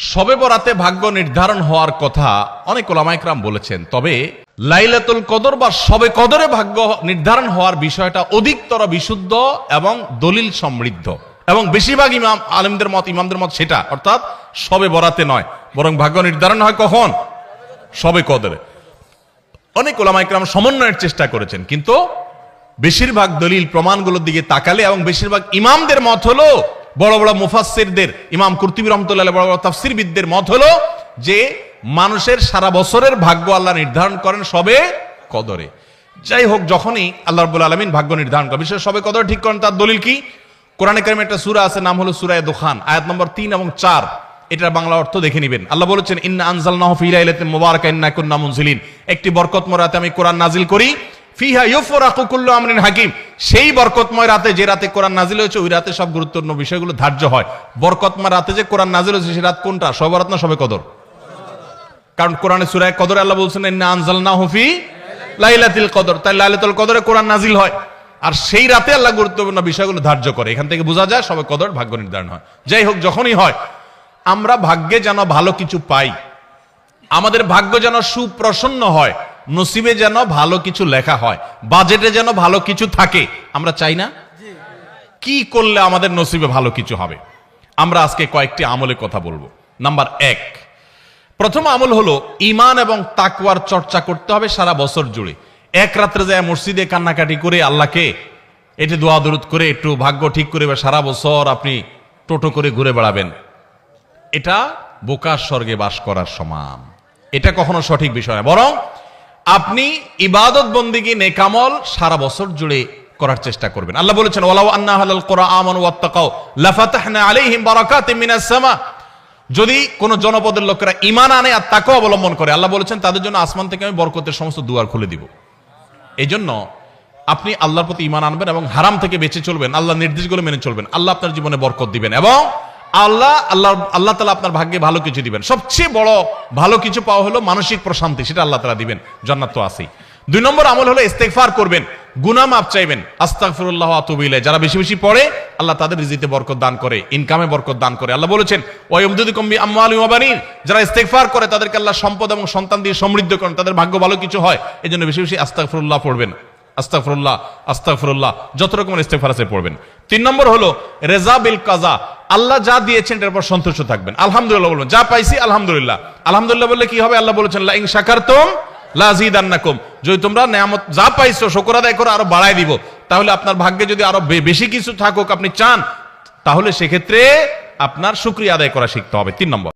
শবে বরাতে ভাগ্য নির্ধারণ হওয়ার কথা অনেক ওলামা ইকরাম বলেছেন, তবে লাইলাতুল কদর বা শবে কদরে ভাগ্য নির্ধারণ হওয়ার বিষয়টা অধিকতর বিশুদ্ধ এবং দলিল সমৃদ্ধ, এবং বেশিরভাগ ইমামদের মত সেটা, অর্থাৎ শবে বরাতে নয়, বরং ভাগ্য নির্ধারণ হয় কখন? শবে কদরে। অনেক ওলামা ইকরাম সমন্বয়ের চেষ্টা করেছেন, কিন্তু বেশিরভাগ দলিল প্রমাণগুলোর দিকে তাকালে এবং বেশিরভাগ ইমামদের মত হলো, বড় বড় মুফাসসিরদের, ইমাম কুরতুবী রাহমাতুল্লাহ, বড় বড় তাফসীরবিদদের মত হলো যে মানুষের সারা বছরের ভাগ্য আল্লাহ নির্ধারণ করেন শবে কদরে। যাই হোক, যখনই আল্লাহ রাব্বুল আলামিন ভাগ্য নির্ধারণ করেন, বিশেষ শবে কদর ঠিক করেন, তার দলিল কি? কোরআনে কারিমে একটা সূরা আছে, নাম হলো সূরা দুখান, আয়াত নম্বর 3 এবং 4। এটার বাংলা অর্থ দেখে নেবেন। আল্লাহ বলেছেন, ইন্না আনজালনাহু ফি লাইলাতিন মুবারাকাতিন ইন্না কুন্না মুনজিলিন, একটি বরকতময় রাতে আমি কোরআন নাজিল করি, ফিহা ইউফরাকু কুল্লু আমরিন হাকিম, সেই বরকতময় রাতে, যে রাতে কোরআন নাজিল হয়েছে, ওই রাতে সব গুরুত্বপূর্ণ বিষয়গুলো ধার্য হয়। বরকতময় রাতে যে কোরআন নাজিল হয়েছে, সেই রাত কোনটা? শবে বরাত না শবে কদর? কারণ কোরআনে সূরা কদরে আল্লাহ বলছেন, ইন্না আনজালনাহু ফি লাইলাতিল কদর, তাই লাইলাতুল কদরে কোরআন নাজিল হয়, আর সেই রাতে আল্লাহ গুরুত্বপূর্ণ বিষয়গুলো ধার্য করে। এখান থেকে বোঝা যায় শবে কদর ভাগ্য নির্ধারণ হয়। যাই হোক, যখনই হয়, আমরা ভাগ্যে যেন ভালো কিছু পাই, আমাদের ভাগ্য যেন সুপ্রসন্ন হয়, নসিবে যেন ভালো কিছু লেখা হয়, বাজেটে যেন ভালো কিছু থাকে, আমরা চাই না? কি করলে আমাদের নসিবে ভালো কিছু হবে? আমরা আজকে কয়েকটি আমলের কথা বলবো। নাম্বার 1, প্রথম আমল হলো ঈমান এবং তাকওয়ার চর্চা করতে হবে সারা বছর জুড়ে। এক রাত্রে যায় মসজিদে কান্নাকাটি করে আল্লাহকে এটি দোয়া দরুদ করে একটু ভাগ্য ঠিক করে সারা বছর আপনি টোটো করে ঘুরে বেড়াবেন, এটা বোকার স্বর্গে বাস করার সমান। এটা কখনো সঠিক বিষয় না, বরং আপনি ইবাদত বন্দেগী নেকামল সারা বছর জুড়ে করার চেষ্টা করবেন। আল্লাহ বলেছেন, ওয়ালাউ আন্না আহলাল কুরআ আমানু ওয়াত্তাকাউ লাফাতাহনা আলাইহিম বারাকাতিম মিনাস সামা, যদি কোন জনপদের লোকেরা ঈমান আনে আর তাকওয়া অবলম্বন করে, আল্লাহ বলেছেন তাদের জন্য আসমান থেকে আমি বরকতের সমস্ত দুয়ার খুলে দিব। এই জন্য আপনি আল্লাহর প্রতি ঈমান আনবেন এবং হারাম থেকে বেঁচে চলবেন, আল্লাহর নির্দেশগুলো মেনে চলবেন, আল্লাহ আপনার জীবনে বরকত দিবেন এবং আল্লাহ তাআলা আপনার ভাগ্যে ভালো কিছু দিবেন। সবচেয়ে বড় ভালো কিছু পাওয়া হলো মানসিক প্রশান্তি, সেটা আল্লাহ তাআলা দিবেন, জান্নাত তো আছেই। 2 নম্বর আমল হলো ইস্তেগফার করবেন, গুনাহ মাফ চাইবেন, আস্তাগফিরুল্লাহ ওয়া আতুবু ইলাইহি। যারা বেশি বেশি পড়ে, আল্লাহ তাদের রিজিকে বরকত দান করে, ইনকামে বরকত দান করে। আল্লাহ বলেছেন, ওয়া ইয়ামদুদুকুম বিআমওয়ালিন ওয়া বানিন, যারা ইস্তেগফার করে তাদেরকে আল্লাহ সম্পদ এবং সন্তান দিয়ে সমৃদ্ধ করেন, তাদের ভাগ্য ভালো কিছু হয়। এজন্য বেশি বেশি আস্তাগফিরুল্লাহ পড়বেন, আস্তাগফিরুল্লাহ আস্তাগফিরুল্লাহ, যত রকমের ইস্তেগফার আছে পড়বেন। 3 নম্বর হলো রেজা বিল কাজা, আল্লাহ যা দিয়েছেন এর উপর সন্তুষ্ট থাকবেন, আলহামদুলিল্লাহ বলবেন, যা পাইছি আলহামদুলিল্লাহ। আলহামদুলিল্লাহ বললে কি হবে? আল্লাহ বলেছেন, লা ইন শাকারতুম লাযিদান্নাকুম, যদি তোমরা নিয়ামত যা পাইছো শুকর আদায় করে আরো বাড়ায় দিব। তাহলে আপনার ভাগ্যে যদি আরো বেশি কিছু থাকুক আপনি চান, তাহলে সেক্ষেত্রে আপনার শুকরিয়া আদায় করা শিখতে হবে। 3 নম্বর।